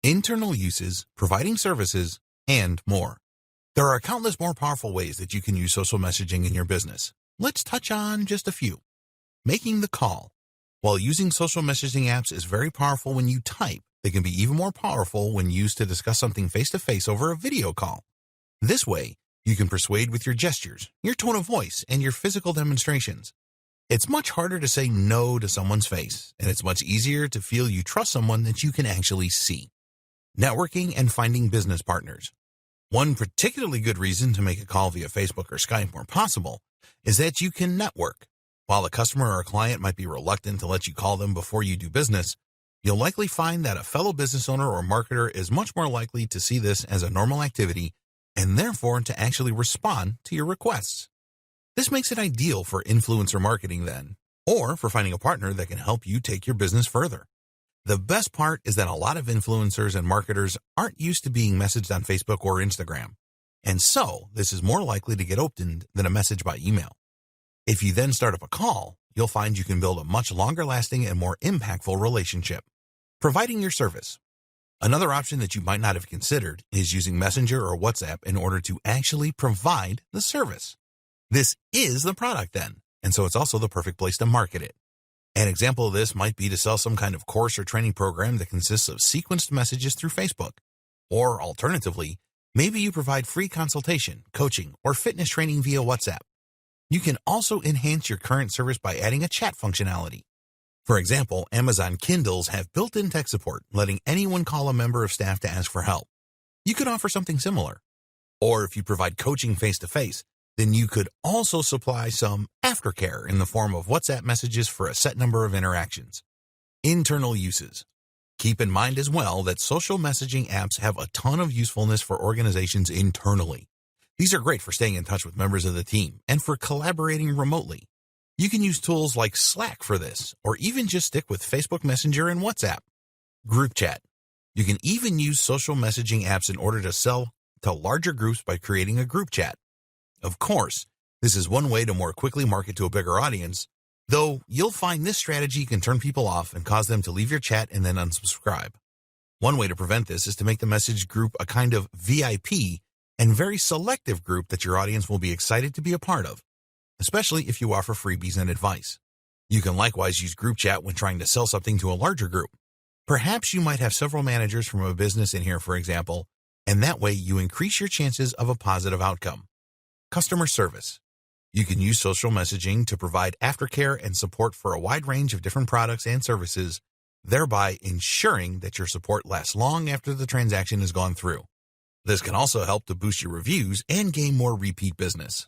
internal uses, providing services, and more. There are countless more powerful ways that you can use social messaging in your business. Let's touch on just a few. Making the call. While using social messaging apps is very powerful when you type, they can be even more powerful when used to discuss something face-to-face over a video call. This way, you can persuade with your gestures, your tone of voice, and your physical demonstrations. It's much harder to say no to someone's face, and it's much easier to feel you trust someone that you can actually see. Networking and finding business partners. One particularly good reason to make a call via Facebook or Skype more possible is that you can network. While a customer or a client might be reluctant to let you call them before you do business, you'll likely find that a fellow business owner or marketer is much more likely to see this as a normal activity and therefore to actually respond to your requests. This makes it ideal for influencer marketing then, or for finding a partner that can help you take your business further. The best part is that a lot of influencers and marketers aren't used to being messaged on Facebook or Instagram, and so this is more likely to get opened than a message by email. If you then start up a call, you'll find you can build a much longer-lasting and more impactful relationship. Providing your service. Another option that you might not have considered is using Messenger or WhatsApp in order to actually provide the service. This is the product then, and so it's also the perfect place to market it. An example of this might be to sell some kind of course or training program that consists of sequenced messages through Facebook. Or alternatively, maybe you provide free consultation, coaching, or fitness training via WhatsApp. You can also enhance your current service by adding a chat functionality. For example, Amazon Kindles have built-in tech support, letting anyone call a member of staff to ask for help. You could offer something similar. Or if you provide coaching face-to-face, then you could also supply some aftercare in the form of WhatsApp messages for a set number of interactions. Internal uses. Keep in mind as well that social messaging apps have a ton of usefulness for organizations internally. These are great for staying in touch with members of the team and for collaborating remotely. You can use tools like Slack for this, or even just stick with Facebook Messenger and WhatsApp. Group chat. You can even use social messaging apps in order to sell to larger groups by creating a group chat. Of course, this is one way to more quickly market to a bigger audience, though you'll find this strategy can turn people off and cause them to leave your chat and then unsubscribe. One way to prevent this is to make the message group a kind of VIP and very selective group that your audience will be excited to be a part of, especially if you offer freebies and advice. You can likewise use group chat when trying to sell something to a larger group. Perhaps you might have several managers from a business in here, for example, and that way you increase your chances of a positive outcome. Customer service. You can use social messaging to provide aftercare and support for a wide range of different products and services, thereby ensuring that your support lasts long after the transaction has gone through. This can also help to boost your reviews and gain more repeat business.